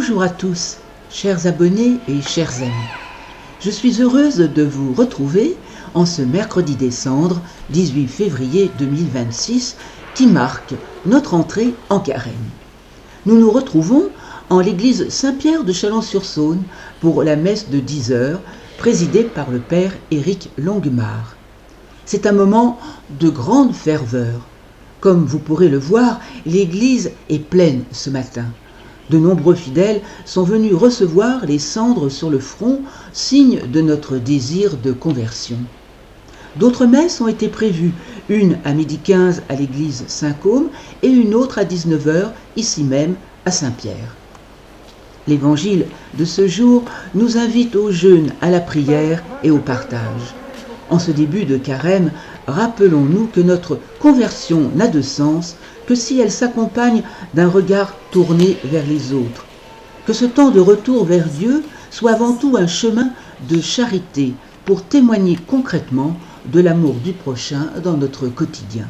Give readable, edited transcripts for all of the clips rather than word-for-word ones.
Bonjour à tous, chers abonnés et chers amis. Je suis heureuse de vous retrouver en ce mercredi des Cendres, 18 février 2026, qui marque notre entrée en Carême. Nous nous retrouvons en l'église Saint-Pierre de Chalon-sur-Saône pour la messe de 10 heures, présidée par le père Éric Longuemare. C'est un moment de grande ferveur. Comme vous pourrez le voir, l'église est pleine ce matin. De nombreux fidèles sont venus recevoir les cendres sur le front, signe de notre désir de conversion. D'autres messes ont été prévues, une à 12h15 à l'église Saint-Côme et une autre à 19h ici même à Saint-Pierre. L'évangile de ce jour nous invite au jeûne, à la prière et au partage. En ce début de carême, rappelons-nous que notre conversion n'a de sens que si elle s'accompagne d'un regard tourné vers les autres. Que ce temps de retour vers Dieu soit avant tout un chemin de charité pour témoigner concrètement de l'amour du prochain dans notre quotidien.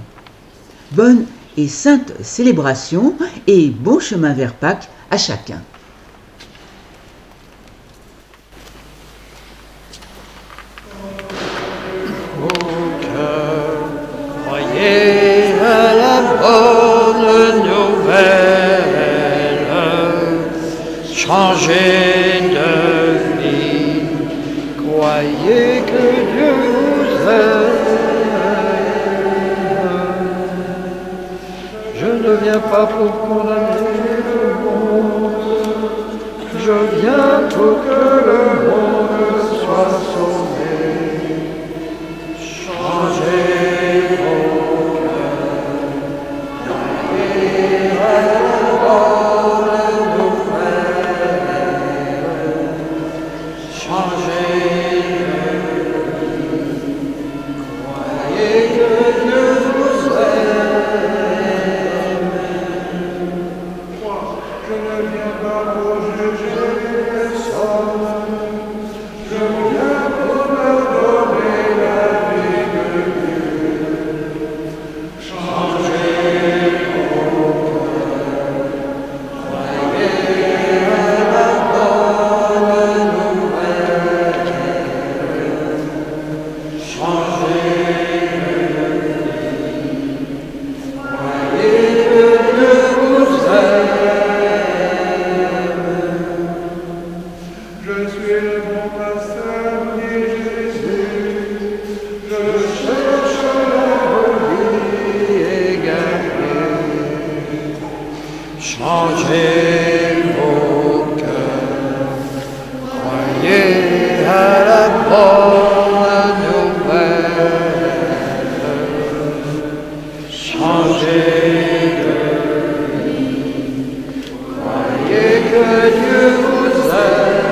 Bonne et sainte célébration et bon chemin vers Pâques à chacun. Croyez à la bonne nouvelle, changez de vie, croyez que Dieu vous aime. Je ne viens pas pour condamner le monde, je viens pour que le monde soit sauvé. Changez vos cœurs, croyez à la bonne nouvelle, changez de vie, croyez que Dieu vous aime. Je ne viens pas pour juger personne, je viens pour leur donner la vie de Dieu. Changez vos cœurs, croyez à la bonne nouvelle, changez de vie, croyez que Dieu vous aime. Je suis le bon pasteur, dit Jésus, je cherche la brebis égarée. Changez vos cœurs, croyez à la bonne nouvelle, changez de vie, croyez que Dieu vous aime.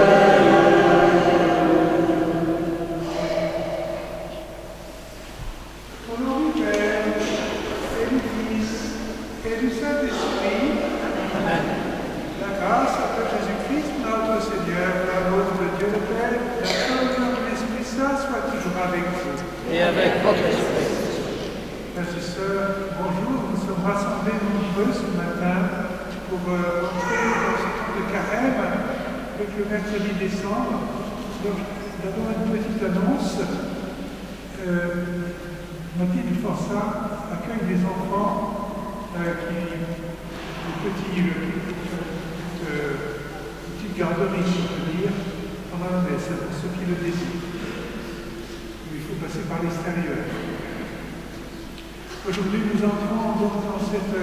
Au nom du Père, et du Fils, et du Saint-Esprit, la grâce de Jésus-Christ, notre Seigneur, l'amour de Dieu le Père, la communion de l'Esprit Saint soit toujours avec vous. Et avec votre esprit. Frères et sœurs, bonjour, nous sommes rassemblés nombreux ce matin pour entrer dans ce temps de carême avec le mercredi décembre. Donc, d'abord une petite annonce. Mathilde du Forçat accueille des enfants petite garderie, si on peut dire, pendant la messe, pour ceux qui le désirent. Il faut passer par l'extérieur. Aujourd'hui, nous entrons donc dans cette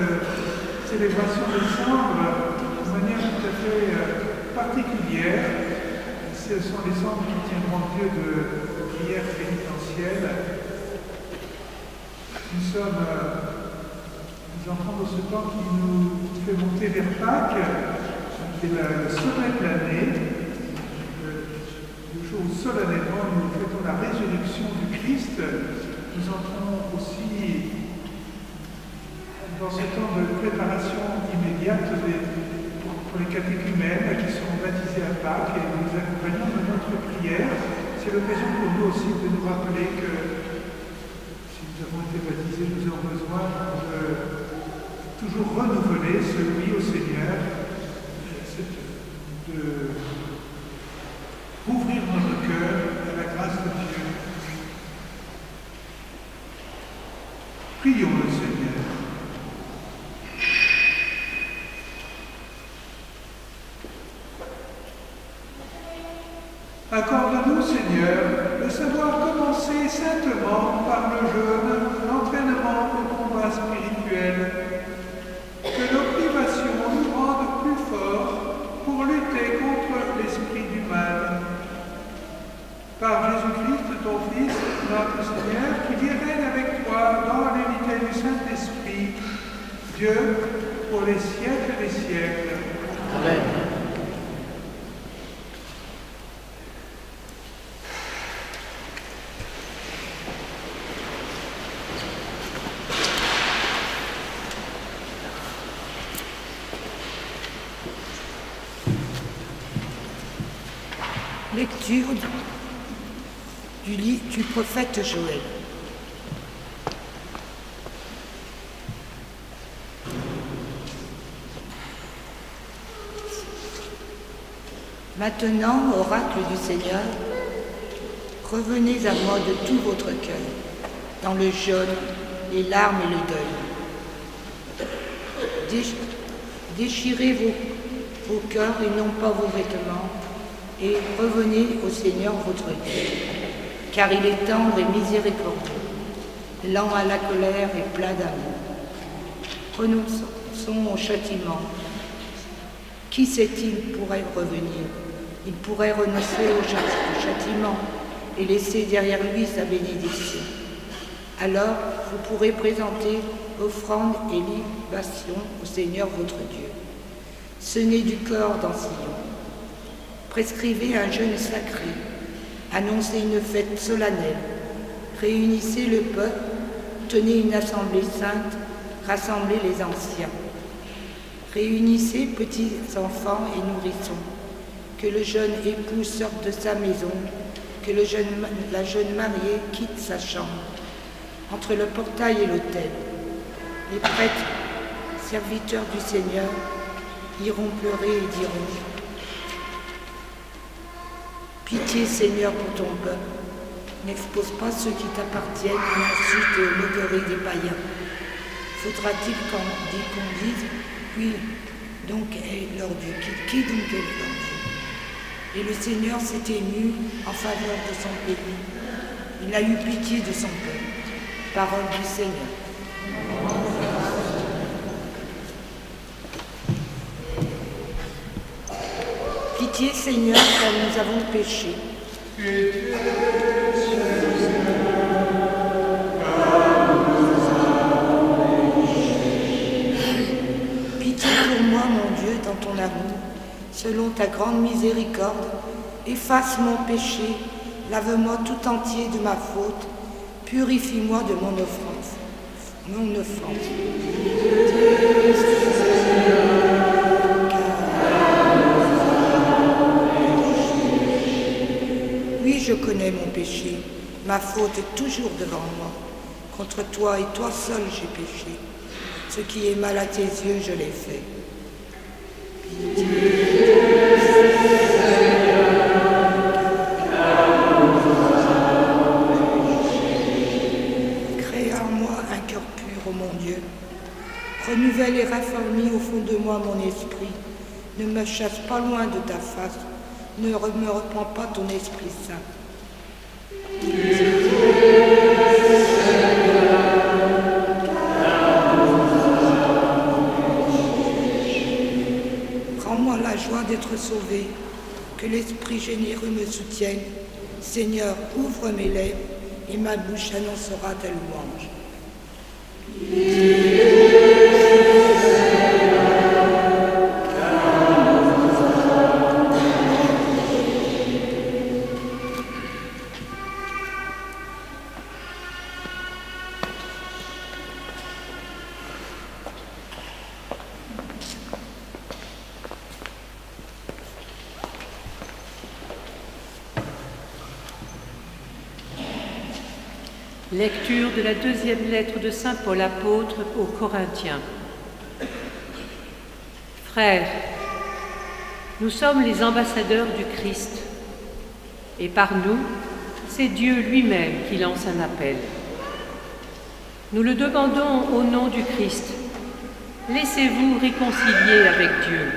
célébration des cendres de manière tout à fait particulière. Ce sont les cendres qui tiendront lieu de prière pénitentielle. Nous entrons dans ce temps qui nous fait monter vers Pâques, qui est le sommet de l'année, le jour où solennellement nous fêtons la résurrection du Christ. Nous entrons aussi dans ce temps de préparation immédiate pour les catéchumènes qui seront baptisés à Pâques et nous accompagnons de notre prière. C'est l'occasion pour nous aussi de nous rappeler que si nous avons été baptisés, nous avons besoin de toujours renouveler ce oui au Seigneur, cette d'ouvrir notre cœur à la grâce de Dieu. Prions le Seigneur. Accorde-nous, Seigneur, de savoir commencer saintement par le jeûne, l'entraînement au combat spirituel. Que nos privations nous rendent plus forts pour lutter contre l'esprit du mal. Par Jésus-Christ, ton Fils, notre Seigneur, qui vit et règne avec toi dans l'unité du Saint-Esprit, Dieu, pour les siècles des siècles. Amen. Lecture du livre du prophète Joël. Maintenant, oracle du Seigneur, revenez à moi de tout votre cœur, dans le jeûne, les larmes et le deuil. Déchirez vos cœurs et non pas vos vêtements, et revenez au Seigneur votre Dieu, car il est tendre et miséricordieux, lent à la colère et plein d'amour. Renonçons au châtiment. Qui sait-il pourrait revenir? Il pourrait renoncer au châtiment et laisser derrière lui sa bénédiction. Alors vous pourrez présenter offrandes et libations au Seigneur votre Dieu. Sonnez du corps dans Sion. Prescrivez un jeûne sacré, annoncez une fête solennelle, réunissez le peuple, tenez une assemblée sainte, rassemblez les anciens. Réunissez petits enfants et nourrissons, que le jeune époux sorte de sa maison, que la jeune mariée quitte sa chambre, entre le portail et l'autel. Les prêtres, serviteurs du Seigneur, iront pleurer et diront: Pitié, Seigneur, pour ton peuple. N'expose pas ceux qui t'appartiennent à l'insulte et aux moqueries des païens. Faudra-t-il qu'on dise, oui, donc est leur Dieu. Qui donc est leur Dieu? Et le Seigneur s'est ému en faveur de son pays. Il a eu pitié de son peuple. Parole du Seigneur. Pitié, Seigneur, car nous avons péché. Pitié pour moi, mon Dieu, dans ton amour, selon ta grande miséricorde, efface mon péché, lave-moi tout entier de ma faute, purifie-moi de mon offense. Oui, je connais mon péché, ma faute est toujours devant moi. Contre toi et toi seul j'ai péché. Ce qui est mal à tes yeux, je l'ai fait. Crée en moi un cœur pur, ô mon Dieu. Renouvelle et raffermis au fond de moi mon esprit. Ne me chasse pas loin de ta face. Ne me reprends pas ton Esprit Saint. Rends-moi la joie d'être sauvé, que l'Esprit généreux me soutienne. Seigneur, ouvre mes lèvres et ma bouche annoncera ta louange. Lecture de la deuxième lettre de saint Paul apôtre aux Corinthiens. Frères, Nous sommes les ambassadeurs du Christ. Et par nous, c'est Dieu lui-même qui lance un appel. Nous le demandons au nom du Christ. Laissez-vous réconcilier avec Dieu.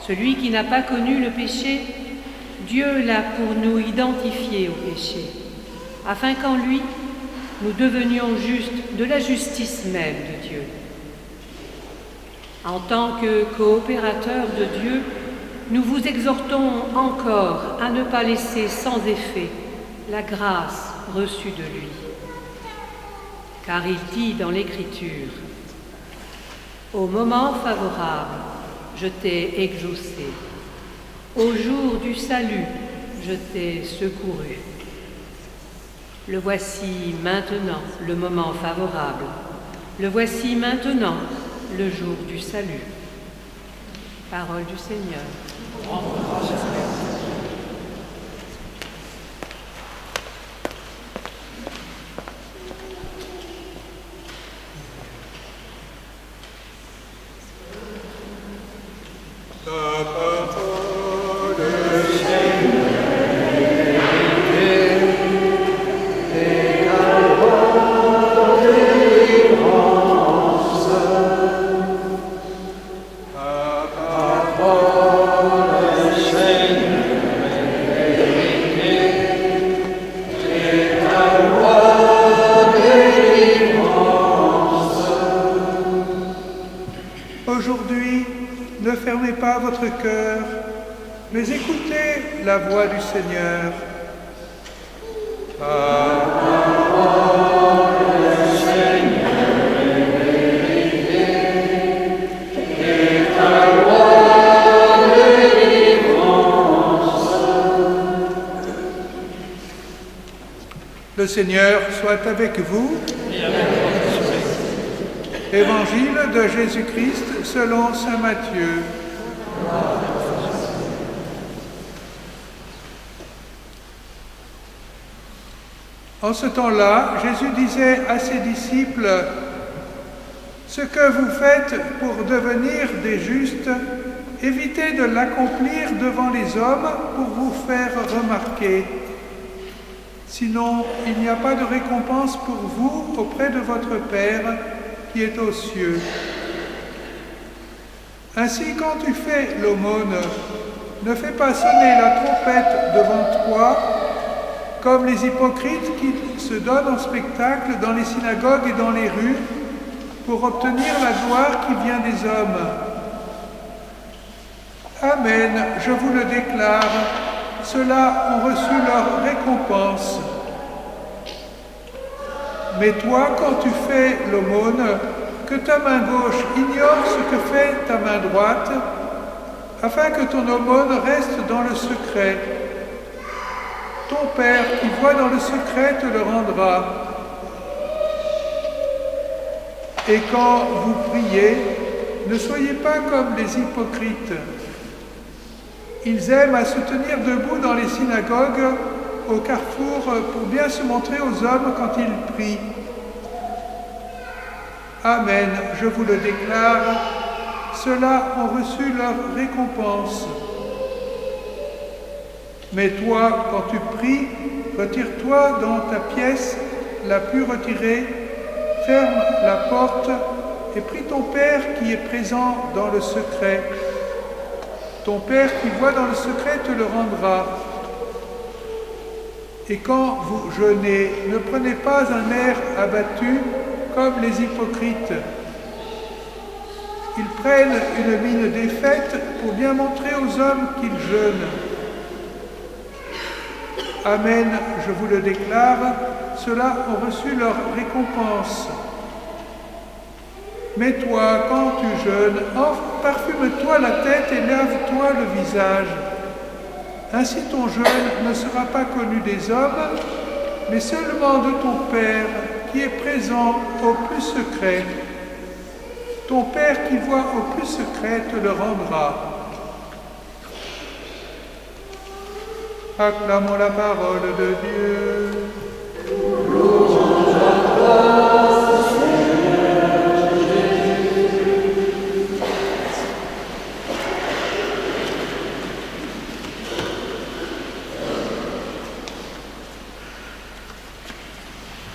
Celui qui n'a pas connu le péché, Dieu l'a pour nous identifié au péché, afin qu'en lui, nous devenions justes de la justice même de Dieu. En tant que coopérateurs de Dieu, nous vous exhortons encore à ne pas laisser sans effet la grâce reçue de lui. Car il dit dans l'Écriture, « Au moment favorable, je t'ai exaucé. Au jour du salut, je t'ai secouru. » Le voici maintenant, le moment favorable. Le voici maintenant, le jour du salut. Parole du Seigneur. Aujourd'hui, ne fermez pas votre cœur, mais écoutez la voix du Seigneur. Le Seigneur soit avec vous. Évangile de Jésus-Christ selon saint Matthieu. En ce temps-là, Jésus disait à ses disciples, « Ce que vous faites pour devenir des justes, évitez de l'accomplir devant les hommes pour vous faire remarquer. Sinon, il n'y a pas de récompense pour vous auprès de votre Père qui est aux cieux. Ainsi, quand tu fais l'aumône, ne fais pas sonner la trompette devant toi, comme les hypocrites qui se donnent en spectacle dans les synagogues et dans les rues, pour obtenir la gloire qui vient des hommes. Amen, je vous le déclare, ceux-là ont reçu leur récompense. Mais toi, quand tu fais l'aumône, que ta main gauche ignore ce que fait ta main droite, afin que ton aumône reste dans le secret. Ton Père qui voit dans le secret te le rendra. Et quand vous priez, ne soyez pas comme les hypocrites. Ils aiment à se tenir debout dans les synagogues, au carrefour, pour bien se montrer aux hommes quand ils prient. Amen, je vous le déclare, ceux-là ont reçu leur récompense. Mais toi, quand tu pries, retire-toi dans ta pièce la plus retirée, ferme la porte et prie ton Père qui est présent dans le secret. Ton Père qui voit dans le secret te le rendra. Et quand vous jeûnez, ne prenez pas un air abattu comme les hypocrites. Ils prennent une mine défaite pour bien montrer aux hommes qu'ils jeûnent. Amen, je vous le déclare, ceux-là ont reçu leur récompense. Mais toi, quand tu jeûnes, parfume-toi la tête et lave-toi le visage. Ainsi ton jeûne ne sera pas connu des hommes, mais seulement de ton Père qui est présent au plus secret. Ton Père qui voit au plus secret te le rendra. Acclamons la parole de Dieu.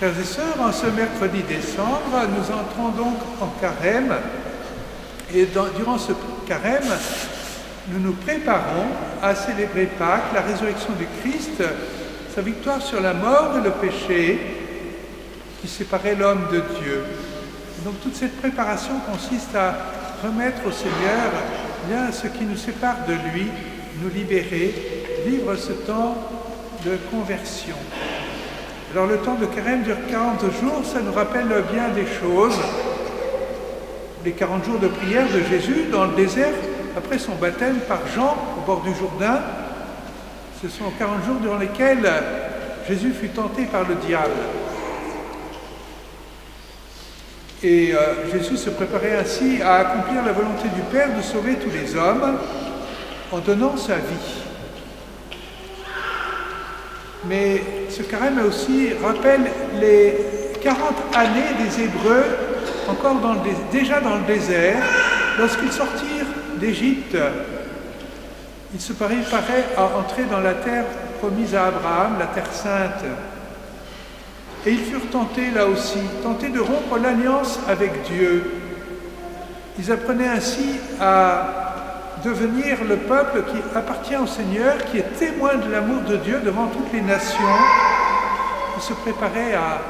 Frères et sœurs, en ce mercredi décembre, nous entrons donc en carême et durant ce carême, nous nous préparons à célébrer Pâques, la résurrection du Christ, sa victoire sur la mort et le péché qui séparait l'homme de Dieu. Et donc toute cette préparation consiste à remettre au Seigneur bien ce qui nous sépare de lui, nous libérer, vivre ce temps de conversion. Alors le temps de carême dure 40 jours, ça nous rappelle bien des choses. Les 40 jours de prière de Jésus dans le désert, après son baptême par Jean au bord du Jourdain, ce sont 40 jours durant lesquels Jésus fut tenté par le diable. Et Jésus se préparait ainsi à accomplir la volonté du Père de sauver tous les hommes en donnant sa vie. Mais ce carême aussi rappelle les 40 années des Hébreux, encore déjà dans le désert, lorsqu'ils sortirent d'Égypte. Ils se préparaient à entrer dans la terre promise à Abraham, la terre sainte. Et ils furent tentés là aussi, tentés de rompre l'alliance avec Dieu. Ils apprenaient ainsi à devenir le peuple qui appartient au Seigneur, qui est témoin de l'amour de Dieu devant toutes les nations. Ils se préparaient à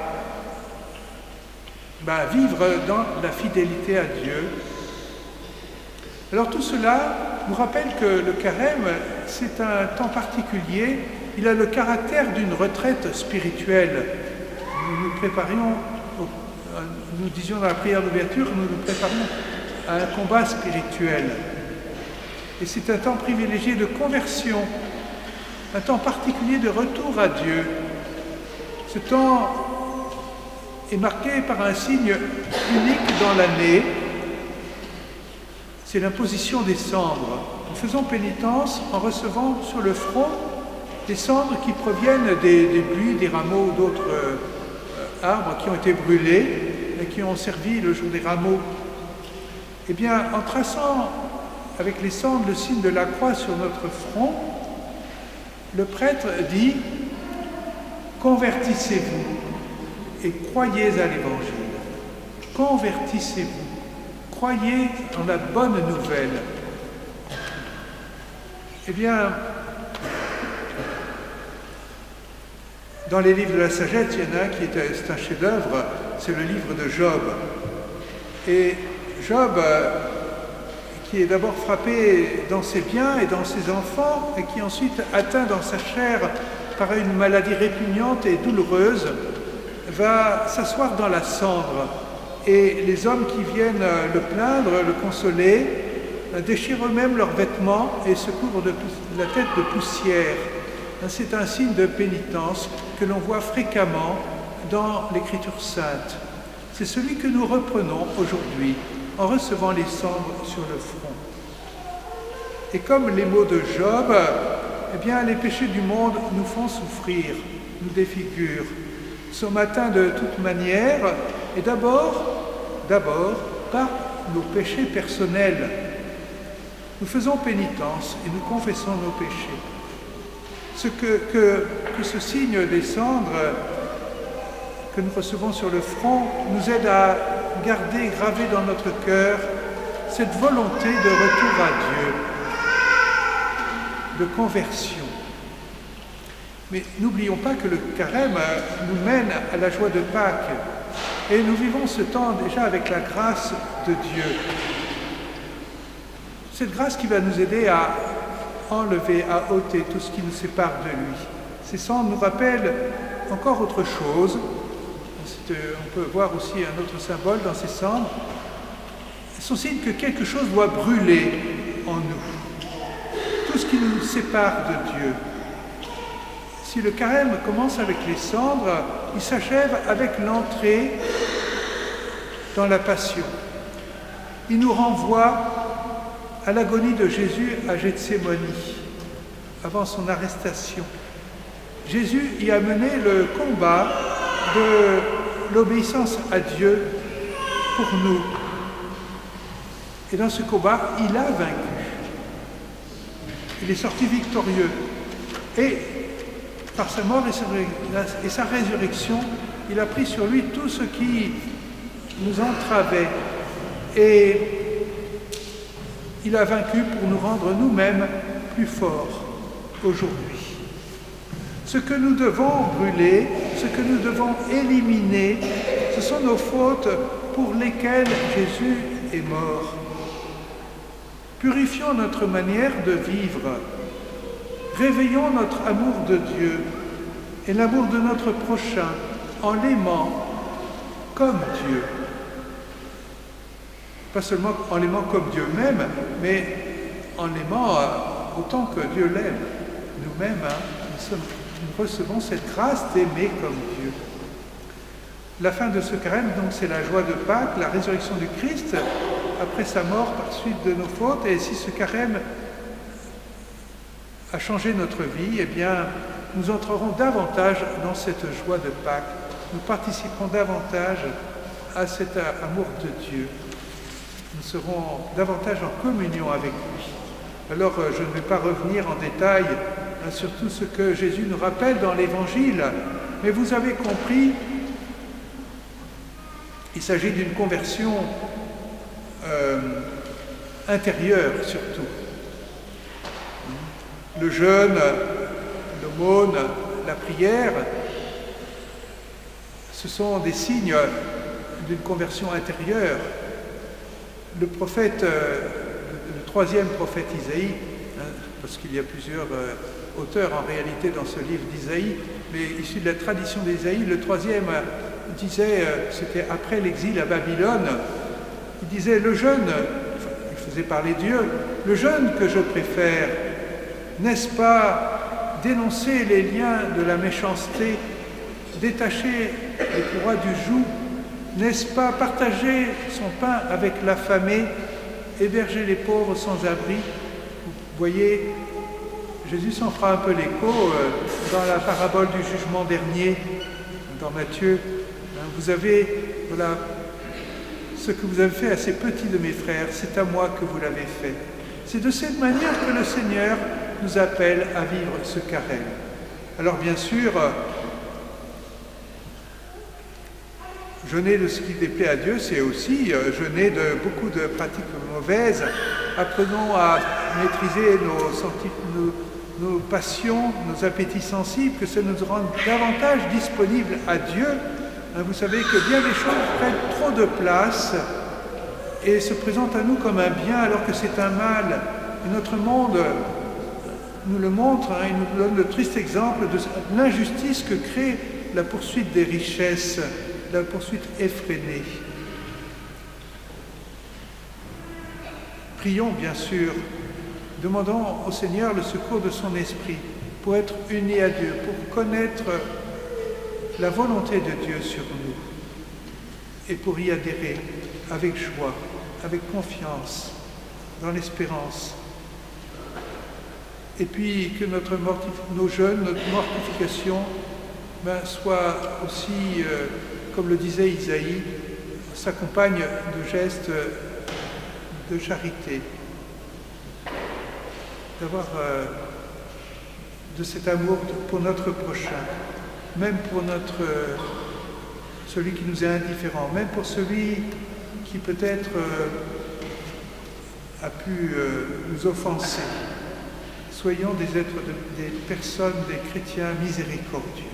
vivre dans la fidélité à Dieu. Alors tout cela nous rappelle que le carême, c'est un temps particulier. Il a le caractère d'une retraite spirituelle. Nous disions dans la prière d'ouverture, nous nous préparions à un combat spirituel. Et c'est un temps privilégié de conversion, un temps particulier de retour à Dieu. Ce temps est marqué par un signe unique dans l'année, c'est l'imposition des cendres. Nous faisons pénitence en recevant sur le front des cendres qui proviennent des buis, des rameaux ou d'autres arbres qui ont été brûlés et qui ont servi le jour des rameaux. Eh bien, en traçant avec les cendres le signe de la croix sur notre front, le prêtre dit « Convertissez-vous et croyez à l'Évangile. Convertissez-vous, croyez en la bonne nouvelle. » Eh bien, dans les livres de la sagesse, il y en a un c'est un chef-d'œuvre, c'est le livre de Job. Et Job, qui est d'abord frappé dans ses biens et dans ses enfants, et qui ensuite atteint dans sa chair par une maladie répugnante et douloureuse, va s'asseoir dans la cendre. Et les hommes qui viennent le plaindre, le consoler, déchirent eux-mêmes leurs vêtements et se couvrent la tête de poussière. C'est un signe de pénitence que l'on voit fréquemment dans l'Écriture sainte. C'est celui que nous reprenons aujourd'hui en recevant les cendres sur le front. Et comme les mots de Job, eh bien, les péchés du monde nous font souffrir, nous défigurent. Nous sommes atteints de toute manière, et d'abord par nos péchés personnels. Nous faisons pénitence et nous confessons nos péchés. Ce que ce signe des cendres que nous recevons sur le front nous aide à garder gravé dans notre cœur cette volonté de retour à Dieu, de conversion. Mais n'oublions pas que le carême nous mène à la joie de Pâques et nous vivons ce temps déjà avec la grâce de Dieu. Cette grâce qui va nous aider à enlever, à ôter tout ce qui nous sépare de lui. Ces cendres nous rappellent encore autre chose. On peut voir aussi un autre symbole dans ces cendres. Elles sont signes que quelque chose doit brûler en nous. Tout ce qui nous sépare de Dieu. Si le carême commence avec les cendres, il s'achève avec l'entrée dans la passion. Il nous renvoie à l'agonie de Jésus à Gethsémani, avant son arrestation. Jésus y a mené le combat de l'obéissance à Dieu pour nous. Et dans ce combat, il a vaincu. Il est sorti victorieux. Et par sa mort et sa résurrection, il a pris sur lui tout ce qui nous entravait. Et il a vaincu pour nous rendre nous-mêmes plus forts aujourd'hui. Ce que nous devons brûler, ce que nous devons éliminer, ce sont nos fautes pour lesquelles Jésus est mort. Purifions notre manière de vivre. Réveillons notre amour de Dieu et l'amour de notre prochain en l'aimant comme Dieu. Pas seulement en l'aimant comme Dieu m'aime, mais en l'aimant autant que Dieu l'aime. Nous-mêmes, nous recevons cette grâce d'aimer comme Dieu. La fin de ce carême, donc, c'est la joie de Pâques, la résurrection du Christ, après sa mort par suite de nos fautes. Et si ce carême a changé notre vie, eh bien, nous entrerons davantage dans cette joie de Pâques. Nous participerons davantage à cet amour de Dieu. Nous serons davantage en communion avec lui. Alors, je ne vais pas revenir en détail sur tout ce que Jésus nous rappelle dans l'Évangile, mais vous avez compris, il s'agit d'une conversion intérieure surtout. Le jeûne, l'aumône, la prière, ce sont des signes d'une conversion intérieure. Le prophète, le troisième prophète Isaïe, parce qu'il y a plusieurs auteurs en réalité dans ce livre d'Isaïe, mais issu de la tradition d'Isaïe, le troisième disait, c'était après l'exil à Babylone, il disait le jeûne, il faisait parler Dieu, le jeûne que je préfère, n'est-ce pas dénoncer les liens de la méchanceté, détacher les courroies du joug, n'est-ce pas partager son pain avec l'affamé, héberger les pauvres sans abri? Vous voyez, Jésus s'en fera un peu l'écho dans la parabole du jugement dernier, dans Matthieu. Vous avez, voilà, ce que vous avez fait à ces petits de mes frères, c'est à moi que vous l'avez fait. C'est de cette manière que le Seigneur nous appelle à vivre ce carême. Alors bien sûr, jeûner de ce qui déplaît à Dieu, c'est aussi jeûner de beaucoup de pratiques mauvaises. Apprenons à maîtriser nos passions, nos appétits sensibles, que ça nous rende davantage disponibles à Dieu. Vous savez que bien des choses prennent trop de place et se présentent à nous comme un bien alors que c'est un mal. Et notre monde nous le montre, il nous donne le triste exemple de l'injustice que crée la poursuite des richesses, la poursuite effrénée. Prions bien sûr, demandons au Seigneur le secours de son esprit pour être unis à Dieu, pour connaître la volonté de Dieu sur nous et pour y adhérer avec joie, avec confiance, dans l'espérance. Et puis que nos jeûnes, notre mortification soit aussi, comme le disait Isaïe, s'accompagne de gestes de charité, d'avoir de cet amour pour notre prochain, même pour celui qui nous est indifférent, même pour celui qui peut-être a pu nous offenser. Soyons des personnes, des chrétiens miséricordieux.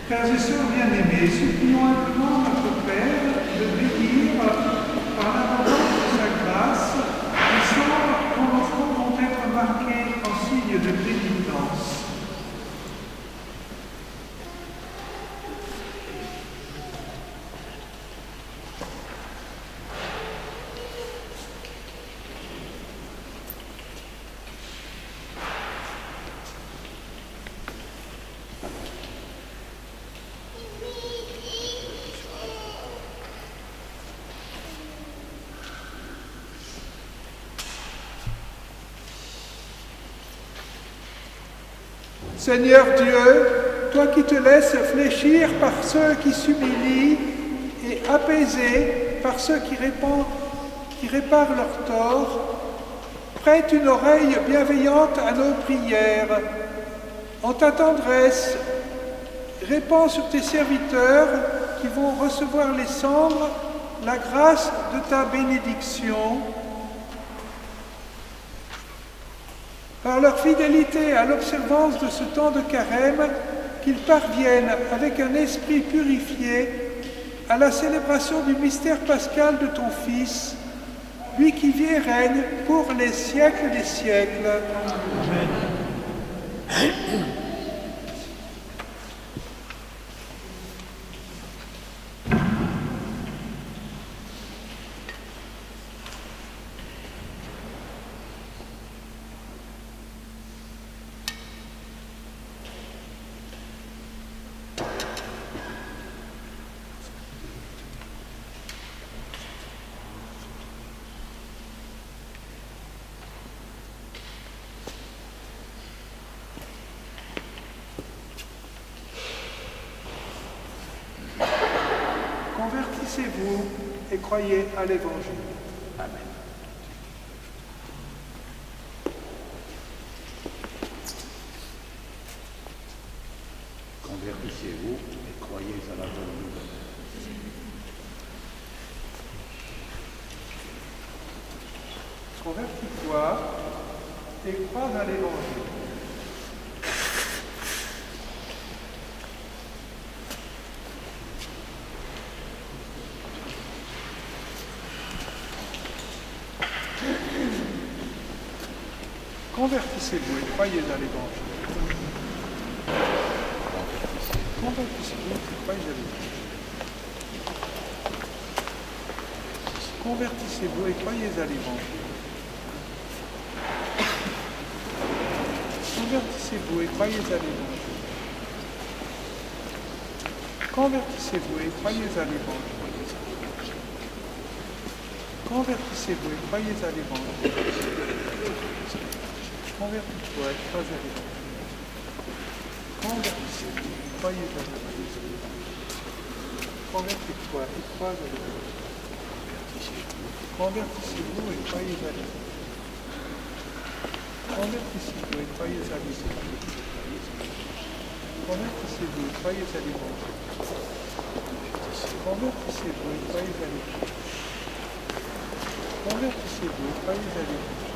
Frères et sœurs bien-aimés, supplions humblement notre Père de bénir par l'abondance de sa grâce Seigneur Dieu, toi qui te laisses fléchir par ceux qui s'humilient et apaiser par ceux qui réparent leurs torts, prête une oreille bienveillante à nos prières. En ta tendresse, répands sur tes serviteurs qui vont recevoir les cendres la grâce de ta bénédiction. Par leur fidélité à l'observance de ce temps de carême, qu'ils parviennent avec un esprit purifié à la célébration du mystère pascal de ton Fils, lui qui vit et règne pour les siècles des siècles. Amen. Convertissez-vous et croyez à l'Évangile. Amen. Convertissez-vous et croyez à la bonne nouvelle. Convertis-toi et crois à l'Évangile. Convertissez-vous et croyez à l'Évangile. Convertissez-vous et croyez à l'Évangile. Convertissez-vous et croyez à l'Évangile. Convertissez-vous et croyez à l'Évangile. Convertissez-vous et croyez à l'Évangile. Convertissez-vous et croyez à l'Évangile. Convertis-toi et crois à l'Évangile. Convertissez-vous et croyez à l'Évangile. Convertis-toi et crois à l'Évangile. Convertissez-vous et croyez à l'Évangile. Convertissez-vous et croyez à l'Évangile. Convertissez-vous et croyez à l'Évangile. Convertissez-vous et croyez à l'Évangile. Convertissez-vous et croyez à l'Évangile.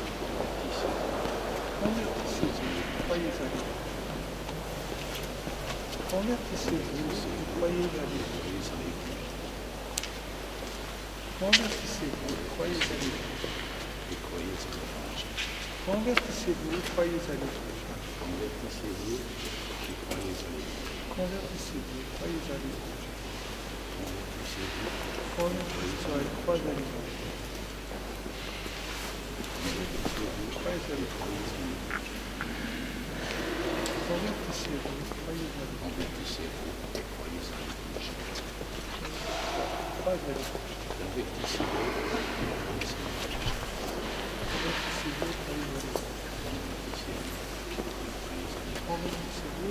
Convertissez-vous et croyez à l'Évangile. Convertissez-vous et croyez à l'Évangile. Convertissez-vous et croyez à l'Évangile. Convertissez-vous et croyez à l'Évangile. Convertissez-vous et croyez à l'Évangile. Convertissez-vous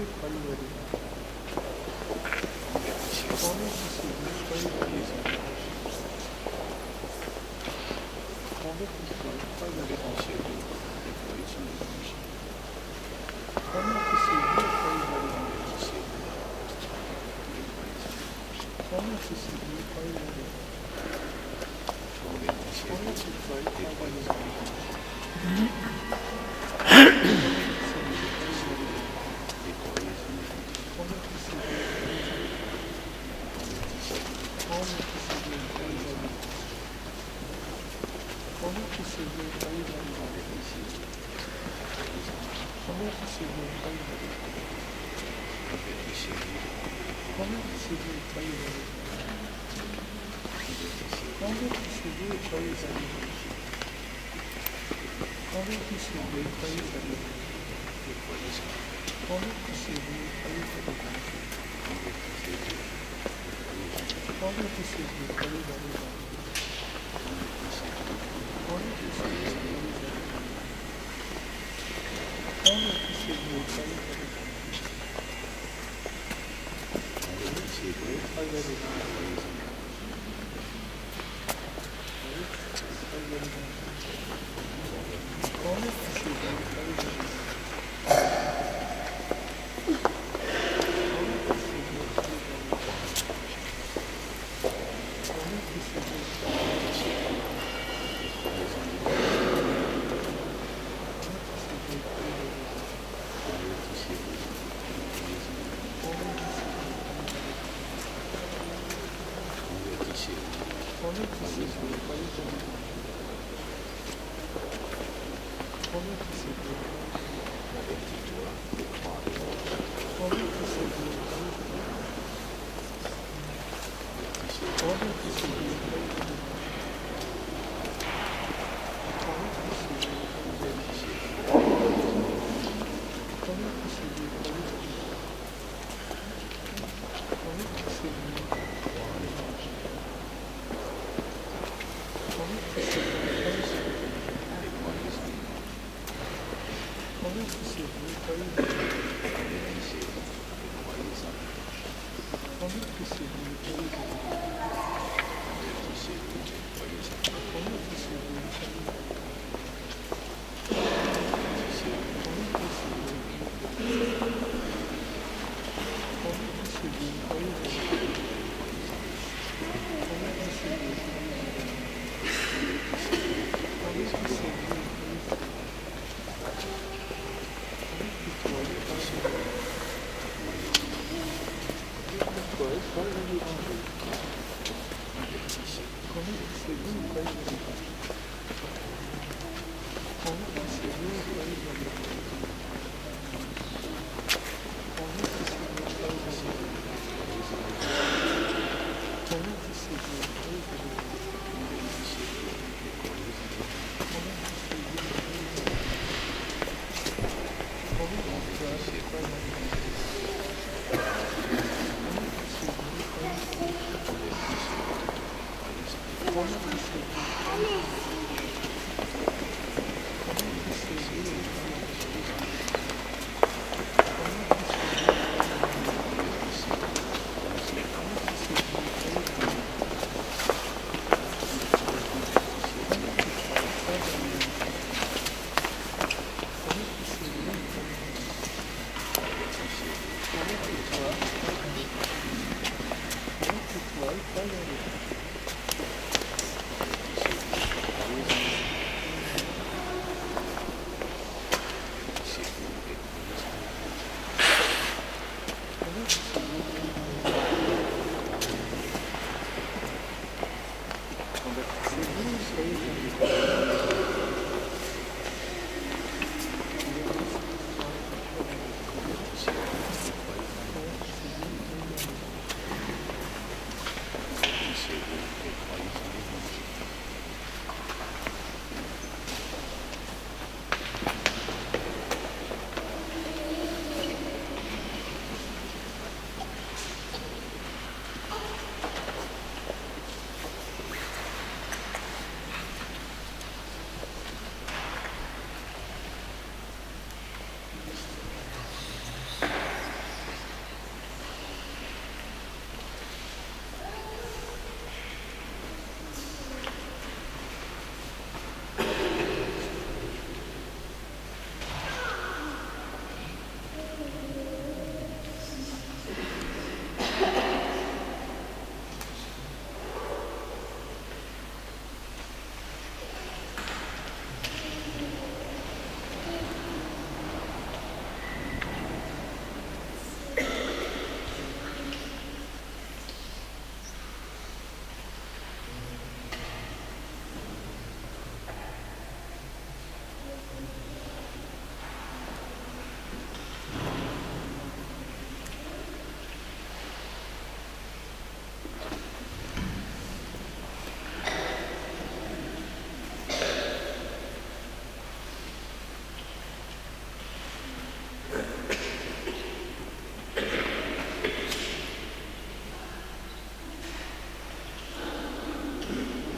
et croyez à l'Évangile. Convertissez-vous Convertissez-vous et croyez à l'Évangile. Convertissez-vous et croyez à l'Évangile. Convertissez-vous et croyez à l'Évangile. Convertissez-vous et croyez à l'Évangile. Convertissez-vous et croyez à l'Évangile. Convertissez-vous et croyez à l'Évangile. Convertissez-vous et croyez à l'Évangile. Convertissez-vous et croyez à l'Évangile.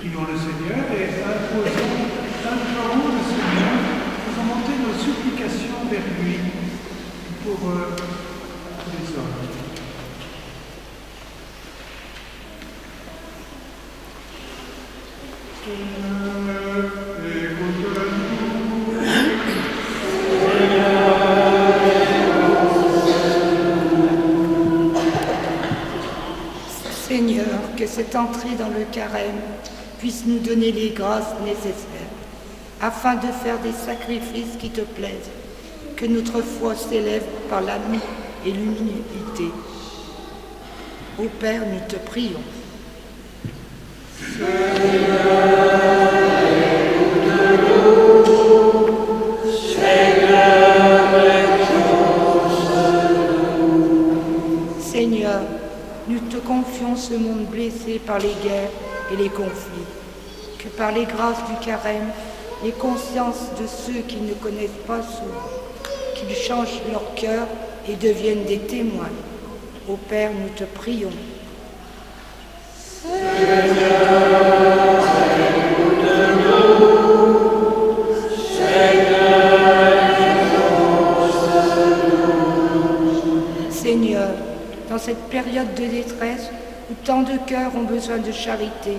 Prions le Seigneur et implorons le Seigneur, faisons monter nos supplications vers lui pour les hommes. Seigneur, que cette entrée dans le carême puisse nous donner les grâces nécessaires afin de faire des sacrifices qui te plaisent, que notre foi s'élève par l'amour et l'humilité. Ô Père, nous te prions. Seigneur, nous te confions ce monde blessé par les guerres et les conflits, que par les grâces du carême, les consciences de ceux qui ne connaissent pas s'ouvrent, qu'ils changent leur cœur et deviennent des témoins. Ô Père, nous te prions. Seigneur, dans cette période de détresse où tant de cœurs ont besoin de charité,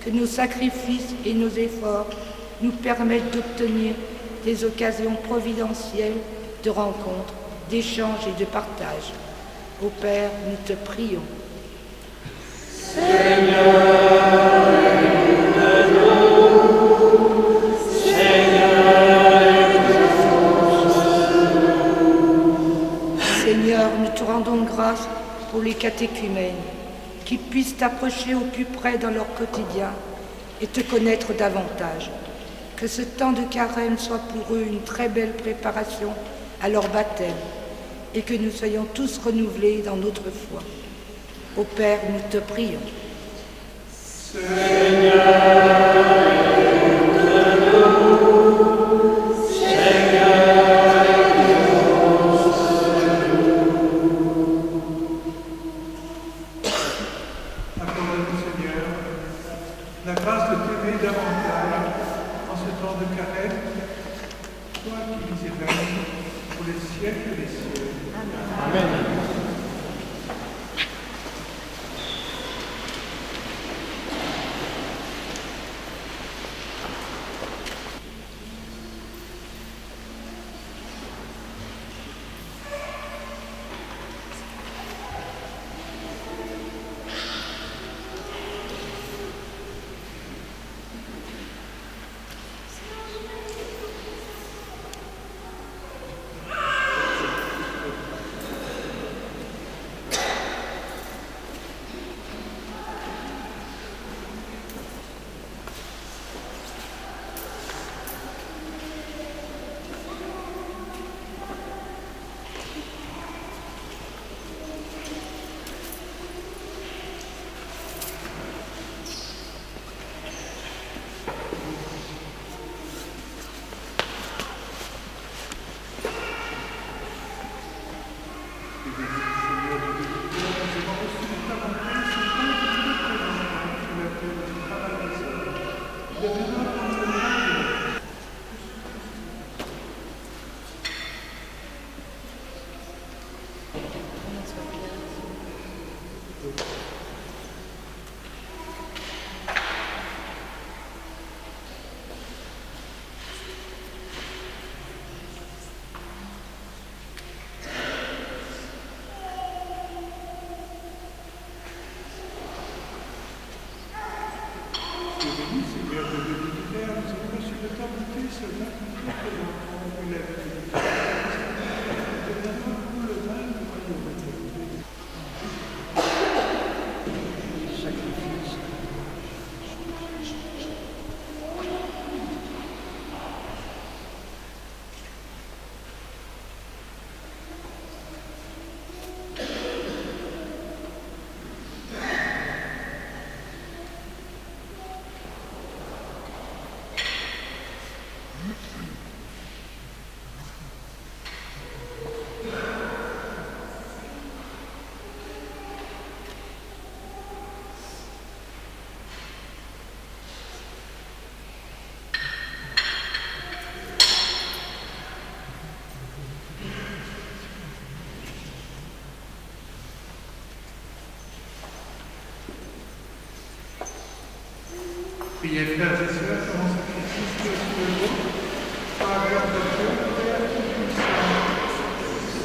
que nos sacrifices et nos efforts nous permettent d'obtenir des occasions providentielles de rencontres, d'échanges et de partage. Ô Père, nous te prions. Seigneur, nous te rendons grâce pour les catéchumènes, qu'ils puissent t'approcher au plus près dans leur quotidien et te connaître davantage. Que ce temps de carême soit pour eux une très belle préparation à leur baptême et que nous soyons tous renouvelés dans notre foi. Ô Père, nous te prions. Accorde-nous, Seigneur, la grâce de t'aimer davantage en ce temps de carême, toi qui vis et règnes pour les siècles des siècles. Seigneur de l'univers, nous avons reçu de ta bonté cela que l'enfant nous lève. Deviens-nous le mal du royaume de Dieu. Sacrifice. Priez, frères et sœurs, que mon sacrifice qui est aussi le vôtre soit agréable à Dieu, Père Tout-Puissant.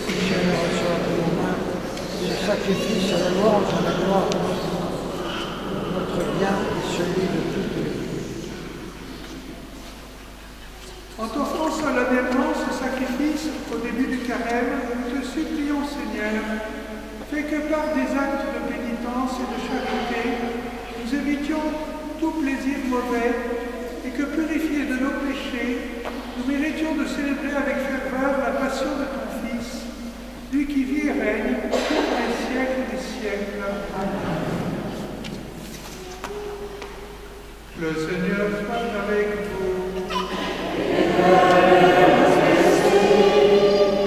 Seigneur, reçois de nos mains ce sacrifice à la louange, à la gloire, notre bien et celui de toute l'Église. En t'offrant solennellement ce sacrifice au début du carême, nous te supplions, Seigneur, fais que par des actes de pénitence et de charité, nous évitions tout plaisir mauvais et que, purifiés de nos péchés, nous méritions de célébrer avec ferveur la passion de ton Fils, lui qui vit et règne pour les siècles des siècles. Amen. Le Seigneur soit avec vous.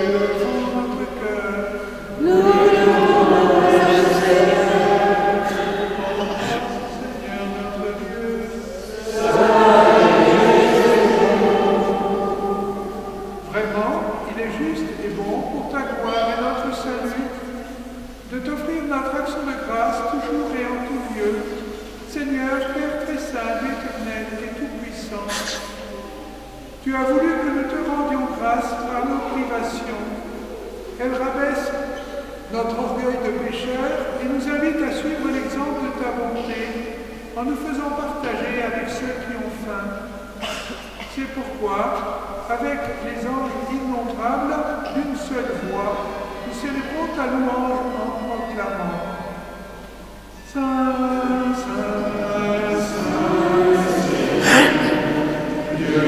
Élevons notre cœur. Seigneur notre Dieu. Vraiment, il est juste et bon pour ta gloire et notre salut de t'offrir notre action de grâce toujours et en tout lieu, Seigneur, Père très saint, éternel et tout-puissant. Tu as voulu que nous te rendions grâce par nos privations. Elle rabaisse notre orgueil de pécheur et nous invite à suivre l'exemple de ta bonté en nous faisant partager avec ceux qui ont faim. C'est pourquoi, avec les anges innombrables, d'une seule voix, nous célébrons ta louange en proclamant Saint, Saint, Saint, Dieu.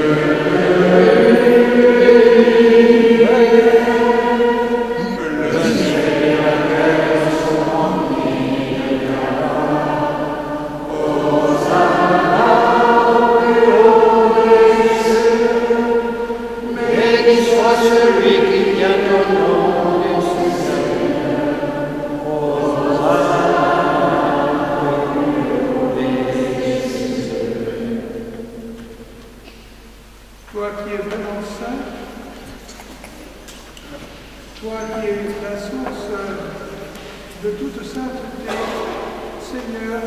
Toi qui es vraiment saint, toi qui es la source de toute sainteté, Seigneur,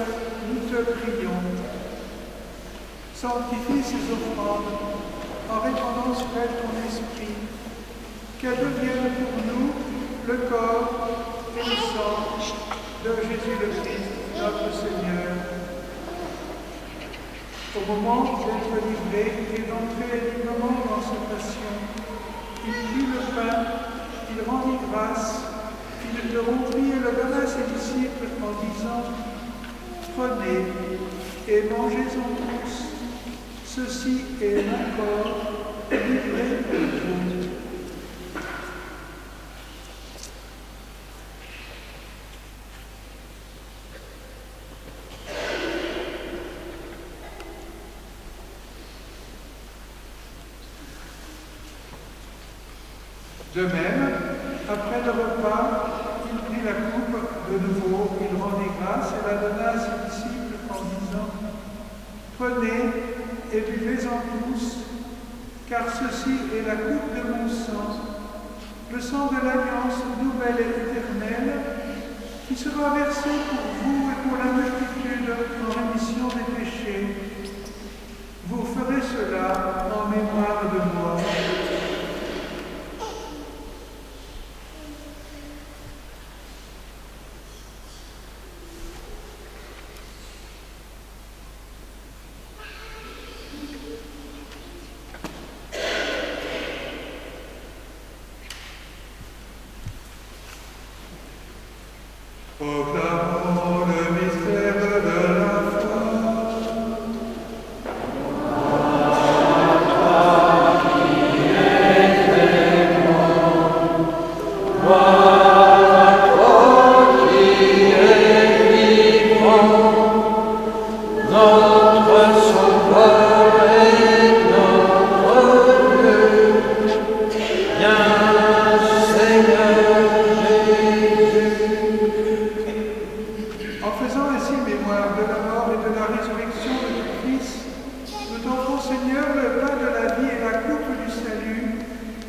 nous te prions. Sanctifie ces offrandes en répandant sur elles ton esprit, qu'elles deviennent pour nous le corps et le sang de Jésus le Christ, notre Seigneur. Au moment d'être livré et d'entrer librement dans sa passion, il prit le pain, il rendit grâce, il le rompit et le donna à ses disciples en disant « Prenez et mangez-en tous, ceci est mon corps livré pour vous. » De même, après le repas, il prit la coupe de nouveau, il rendit grâce et la donna à ses disciples en disant « Prenez et buvez-en tous, car ceci est la coupe de mon sang, le sang de l'alliance nouvelle et éternelle, qui sera versé pour vous et pour la multitude en rémission des péchés. Vous ferez cela en mémoire de moi. » Proclamons le mystère de la foi.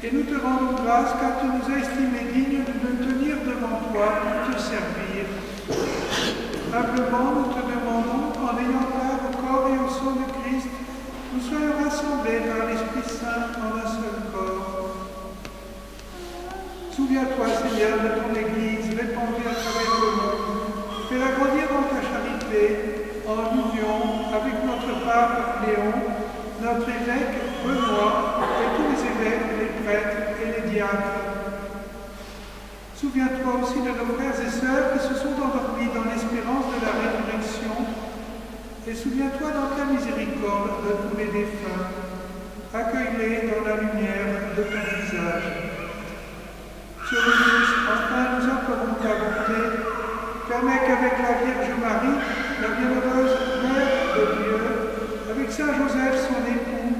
Et nous te rendons grâce car tu nous as estimés dignes de nous tenir devant toi pour te servir. Humblement, nous te demandons, en ayant part au corps et au sang de Christ, nous soyons rassemblés par l'Esprit Saint en un seul corps. Souviens-toi, Seigneur, de ton Église répandue à travers le monde. Fais-la grandir dans ta charité, en union avec notre pape Léon, notre évêque Benoît et tous les évêques, les prêtres et les diacres. Souviens-toi aussi de nos frères et sœurs qui se sont endormis dans l'espérance de la résurrection. Et souviens-toi dans ta miséricorde de tous les défunts. Accueille-les dans la lumière de ton visage. Sur tous, enfin, nous implorons ta bonté. Permets qu'avec la Vierge Marie, la bienheureuse Mère de Dieu, avec Saint Joseph, son époux,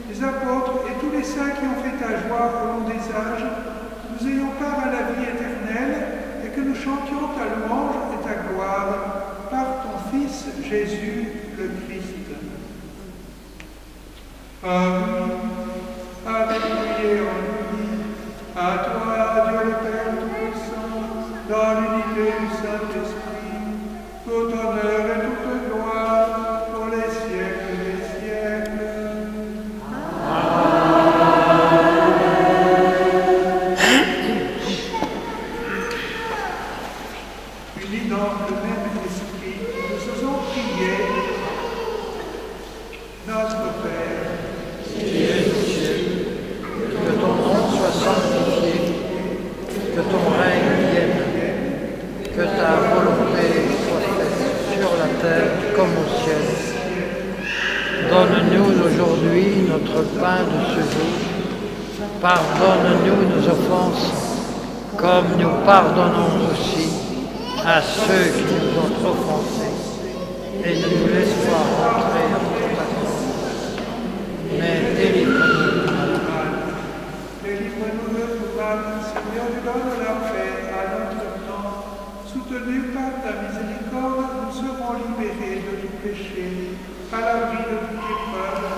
les apôtres et tous les saints qui ont fait ta joie au long des âges, nous ayons part à la vie éternelle et que nous chantions ta louange et ta gloire par ton Fils Jésus le Christ. Amen. Avec lui et en lui, à toi, Dieu le Père Tout-Puissant, dans l'unité du Saint-Esprit, tout honneur et toute gloire pour les siècles des siècles. Unis dans le même esprit, nous osons prier notre Père. Qui es aux cieux, que ton nom soit sanctifié, que ton règne vienne, que ta volonté soit faite sur la terre comme au ciel. Donne-nous aujourd'hui notre pain de ce jour. Pardonne-nous nos offenses, comme nous pardonnons aussi à ceux qui nous ont offensés. Et ne nous laisse pas rentrer en tentation, mais délivre-nous du mal. Délivre-nous de tout mal, Seigneur, nous donne la paix à notre temps. Soutenus par ta miséricorde, nous serons libérés de tout péché, à l'abri de toute épreuve.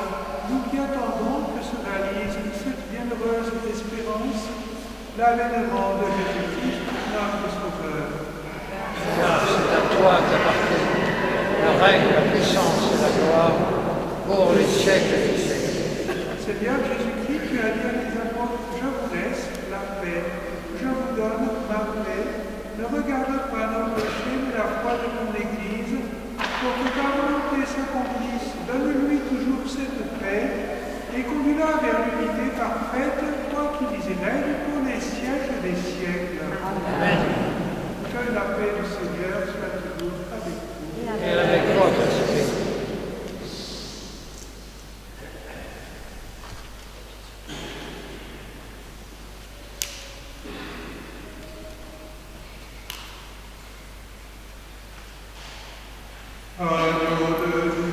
Nous qui attendons que se réalise cette bienheureuse espérance, l'avènement de Jésus-Christ, notre Sauveur. Car c'est à toi qu'appartient le règne, la puissance et la gloire pour les siècles des siècles. Seigneur Jésus-Christ, tu as dit à tes apôtres, je vous laisse la paix, je vous donne ma paix. Ne regarde pas nos péchés, mais la foi de ton Église, pour que ta volonté s'accomplisse. Donne-lui toujours cette paix et conduis-la vers l'unité parfaite, toi qui vis et règnes pour les siècles des siècles. Amen. Que la paix du Seigneur soit toujours avec vous. Et avec votre esprit. Agneau de Dieu.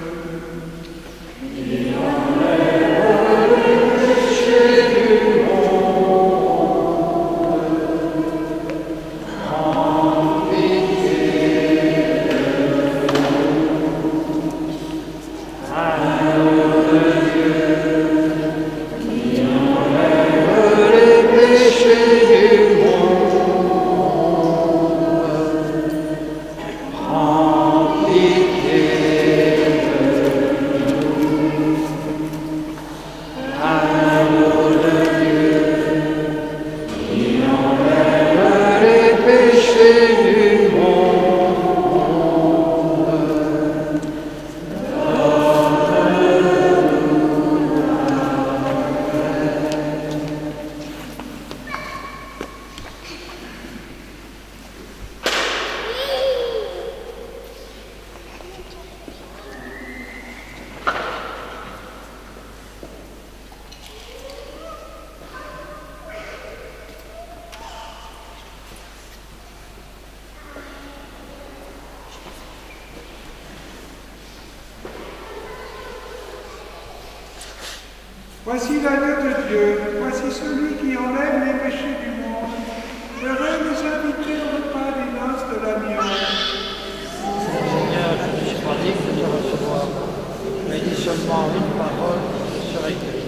Voici l'agneau de Dieu, voici celui qui enlève les péchés du monde. Heureux les invités au repas des noces de l'agneau. Seigneur, je ne suis pas digne de te recevoir, mais dis seulement une parole, je serai guéri.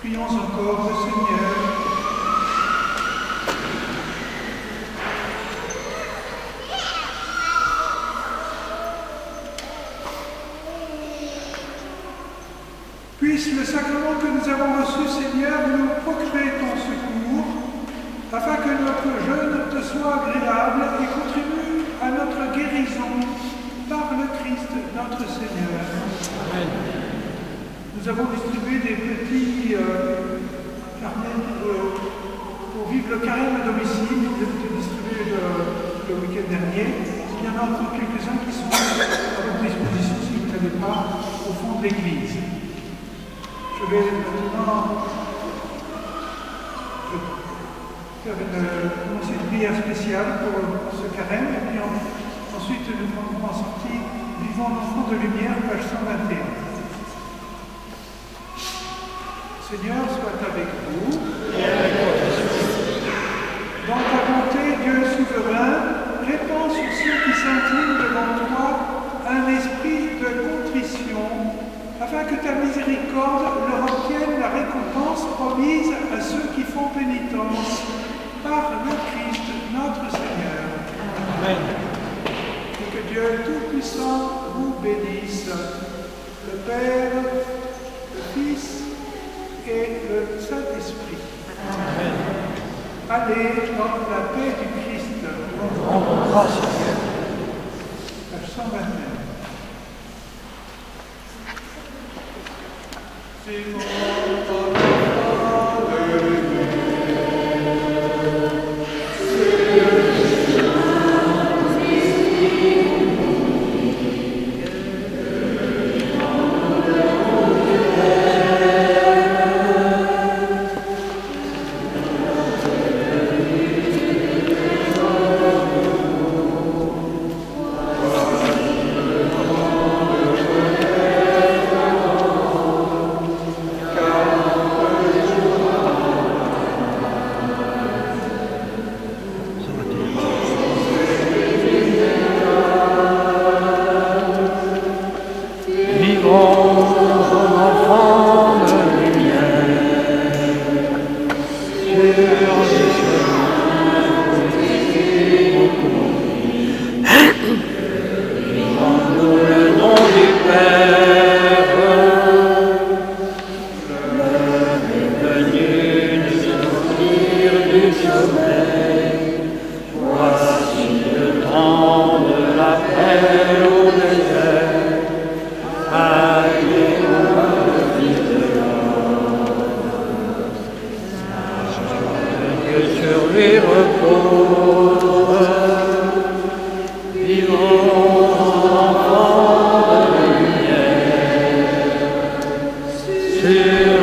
Prions encore le Seigneur. Puisse le sacrement que nous avons reçu, Seigneur, nous procurer ton secours, afin que notre jeûne te soit agréable et contribue à notre guérison par le Christ notre Seigneur. Amen. Nous avons distribué des petits carnets pour vivre le carême à domicile. Ils ont été distribués le week-end dernier. Il y en a encore quelques-uns qui sont à votre disposition si vous n'avez pas au fond de l'église. Je vais maintenant commencer une prière spéciale pour ce carême et puis ensuite nous prendrons en sortie Vivons l'enfant de lumière, page 121. Seigneur, soit avec vous. Dans ta bonté, Dieu souverain, répands sur ceux qui s'inclinent devant toi un esprit de contrition, afin que ta miséricorde leur obtienne la récompense promise à ceux qui font pénitence par le Christ notre Seigneur. Amen. Et que Dieu Tout-Puissant vous bénisse, le Père, le Fils et le Saint-Esprit. Amen. Allez dans la paix du Christ. Rendons grâce à Dieu. Page 121. Sur